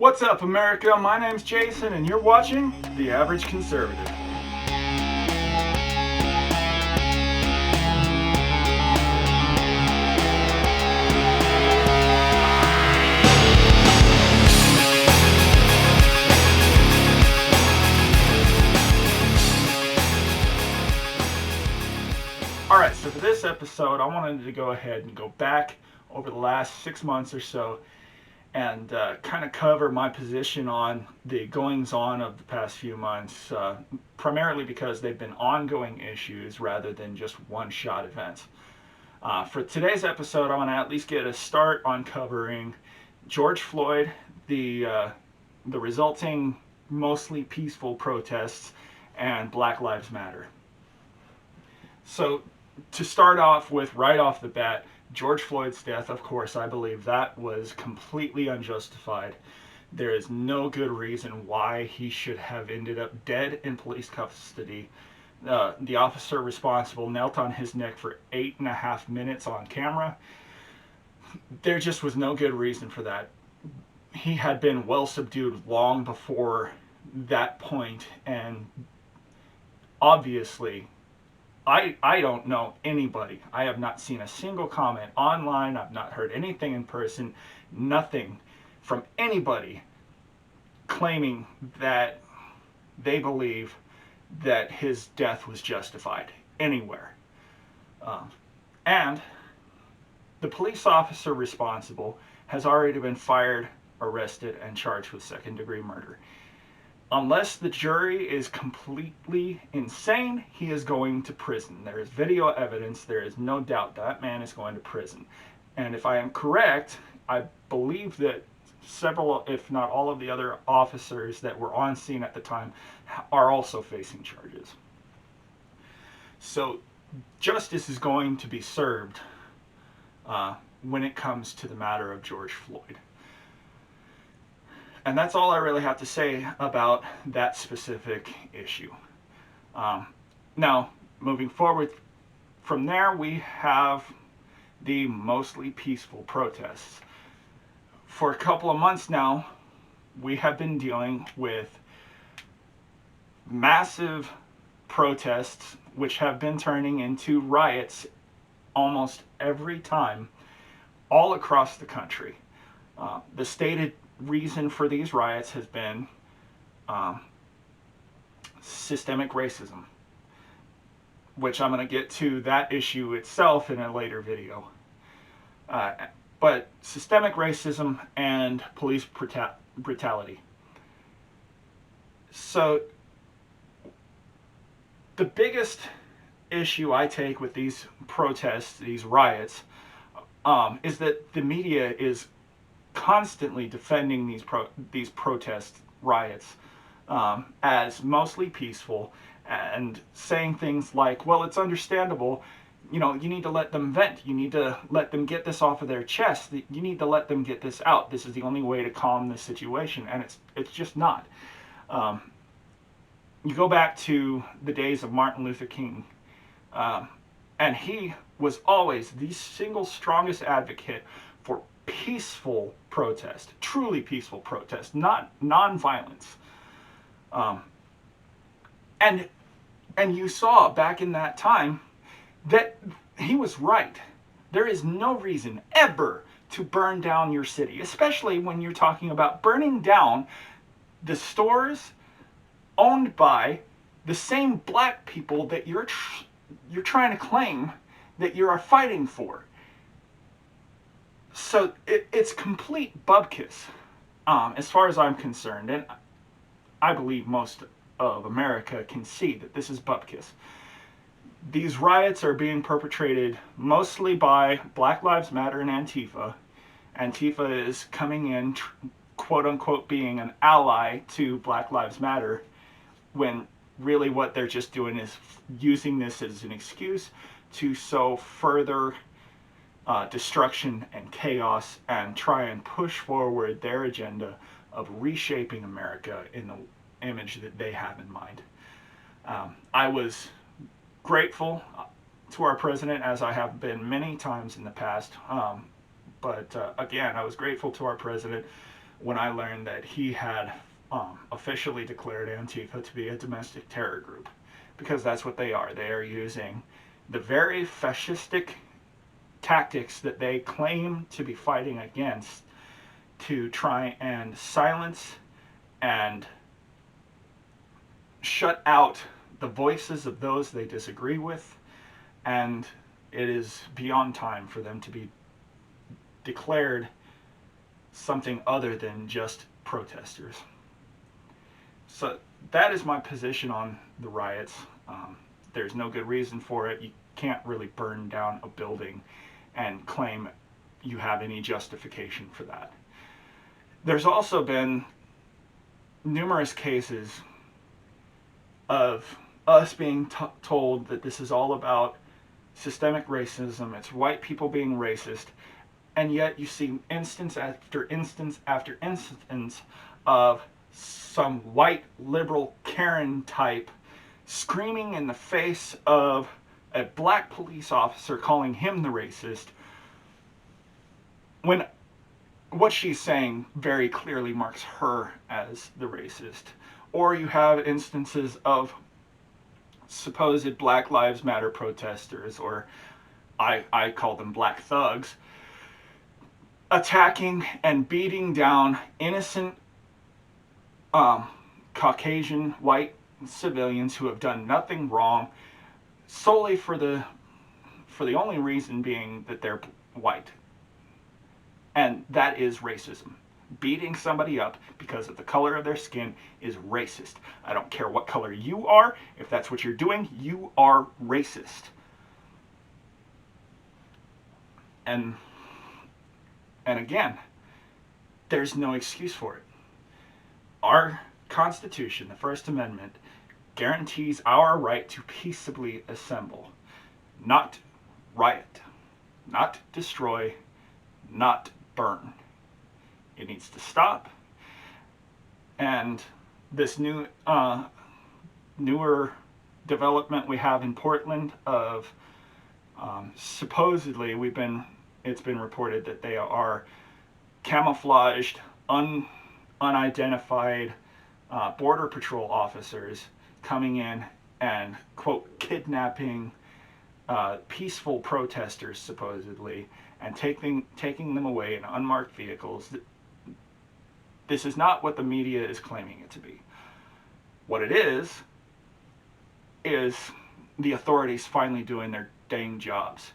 What's up, America? My name's Jason, and you're watching The Average Conservative. Alright, so for this episode, I wanted to go ahead and go back over the last 6 months or so and kind of cover my position on the goings-on of the past few months, primarily because they've been ongoing issues rather than just one-shot events. For today's episode, I want to at least get a start on covering George Floyd, the resulting mostly peaceful protests, and Black Lives Matter. So to start off with, right off the bat, George Floyd's death, of course, I believe that was completely unjustified. There is no good reason why he should have ended up dead in police custody. The officer responsible knelt on his neck for 8.5 minutes on camera. There just was no good reason for that. He had been well subdued long before that point, and obviously, I don't know anybody. I have not seen a single comment online. I've not heard anything in person. Nothing from anybody claiming that they believe that his death was justified anywhere. And the police officer responsible has already been fired, arrested, and charged with second-degree murder. Unless the jury is completely insane, he is going to prison. There is video evidence. There is no doubt that man is going to prison. And if I am correct, I believe that several, if not all of the other officers that were on scene at the time are also facing charges. So justice is going to be served when it comes to the matter of George Floyd. And that's all I really have to say about that specific issue. Now, moving forward from there, we have the mostly peaceful protests. For a couple of months now, we have been dealing with massive protests, which have been turning into riots almost every time, all across the country. The stated reason for these riots has been systemic racism, which I'm going to get to that issue itself in a later video. But systemic racism and police brutality. So the biggest issue I take with these protests, these riots, is that the media is constantly defending these protest riots as mostly peaceful, and saying things like, well, it's understandable, you need to let them vent, you need to let them get this off of their chest, you need to let them get this out, this is the only way to calm the situation. And it's just not. You go back to the days of Martin Luther King, and he was always the single strongest advocate for peaceful protest, truly peaceful protest, not non-violence. And you saw back in that time that he was right. There is no reason ever to burn down your city, especially when you're talking about burning down the stores owned by the same black people that you're trying to claim that you are fighting for. So it's complete bupkis, as far as I'm concerned, and I believe most of America can see that this is bupkis. These riots are being perpetrated mostly by Black Lives Matter and Antifa. Antifa is coming in, quote-unquote, being an ally to Black Lives Matter, when really what they're just doing is using this as an excuse to sow further destruction and chaos and try and push forward their agenda of reshaping America in the image that they have in mind. I was grateful to our president, as I have been many times in the past, but again, I was grateful to our president when I learned that he had officially declared Antifa to be a domestic terror group, because that's what they are. They are using the very fascistic tactics that they claim to be fighting against to try and silence and shut out the voices of those they disagree with, and it is beyond time for them to be declared something other than just protesters. So that is my position on the riots. There's no good reason for it. You can't really burn down a building and claim you have any justification for that. There's also been numerous cases of us being told that this is all about systemic racism, it's white people being racist, and yet you see instance after instance after instance of some white liberal Karen type screaming in the face of a black police officer calling him the racist, when what she's saying very clearly marks her as the racist. Or you have instances of supposed Black Lives Matter protesters, or I call them black thugs, attacking and beating down innocent Caucasian white civilians who have done nothing wrong, solely for the only reason being that they're white. And that is racism. Beating somebody up because of the color of their skin is racist. I don't care what color you are. If that's what you're doing, you are racist. And again, there's no excuse for it. Our Constitution, the First Amendment, guarantees our right to peaceably assemble, not riot, not destroy, not burn. It needs to stop. And this newer development we have in Portland of supposedly it's been reported that they are camouflaged, unidentified border patrol officers coming in and, quote, kidnapping peaceful protesters supposedly and taking them away in unmarked vehicles. This is not what the media is claiming it to be. What it is the authorities finally doing their dang jobs.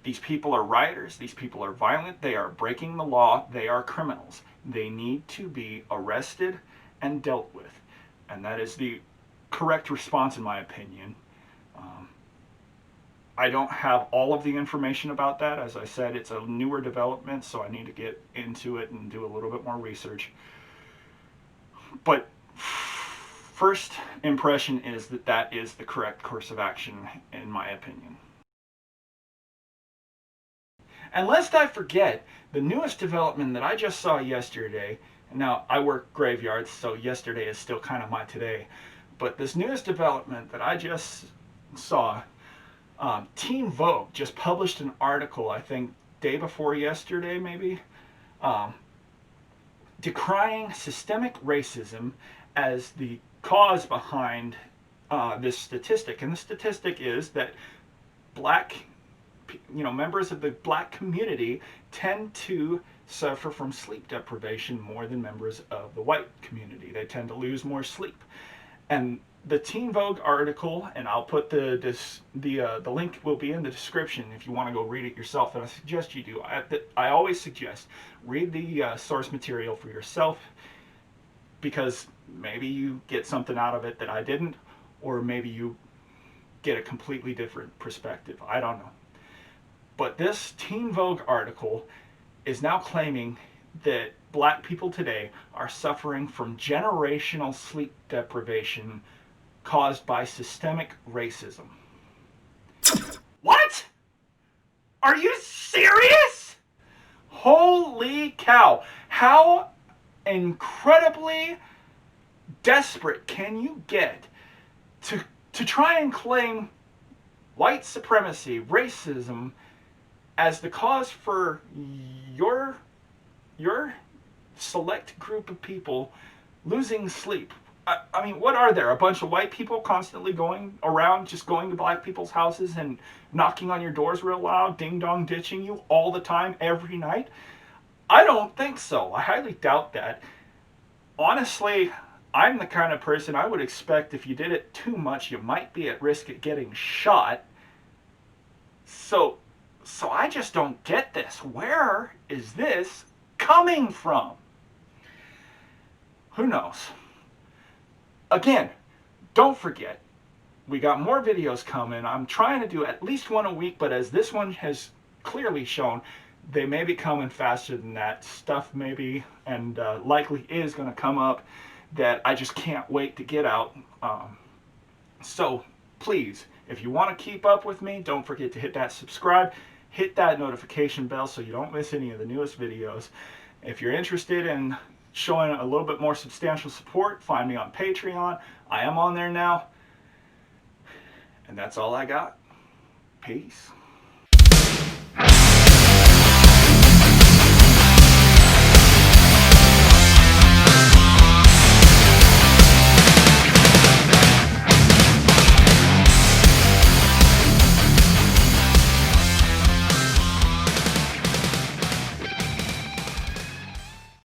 These people are rioters. These people are violent. They are breaking the law. They are criminals. They need to be arrested and dealt with. And that is the correct response, in my opinion. I don't have all of the information about that. As I said, it's a newer development, so I need to get into it and do a little bit more research. But first impression is that that is the correct course of action, in my opinion. And lest I forget, the newest development that I just saw yesterday, now I work graveyards, so yesterday is still kind of my today, but this newest development that I just saw, Teen Vogue just published an article, I think day before yesterday maybe, decrying systemic racism as the cause behind this statistic. And the statistic is that members of the black community tend to suffer from sleep deprivation more than members of the white community. They tend to lose more sleep. And the Teen Vogue article, and I'll put the link will be in the description if you want to go read it yourself, and I suggest you do. I always suggest read the source material for yourself, because maybe you get something out of it that I didn't, or maybe you get a completely different perspective. I don't know. But this Teen Vogue article is now claiming that black people today are suffering from generational sleep deprivation caused by systemic racism. What? Are you serious? Holy cow. How incredibly desperate can you get to try and claim white supremacy, racism, as the cause for your select group of people losing sleep. I mean, what are there? A bunch of white people constantly going around, just going to black people's houses and knocking on your doors real loud, ding-dong ditching you all the time, every night? I don't think so. I highly doubt that. Honestly, I'm the kind of person I would expect if you did it too much, you might be at risk of getting shot. So I just don't get this. Where is this coming from? Who knows? Again, don't forget, we got more videos coming. I'm trying to do at least one a week, but as this one has clearly shown, they may be coming faster than that. Stuff maybe and likely is going to come up that I just can't wait to get out. So please, if you want to keep up with me, don't forget to hit that subscribe, hit that notification bell so you don't miss any of the newest videos. If you're interested in showing a little bit more substantial support, find me on Patreon. I am on there now. And that's all I got. Peace.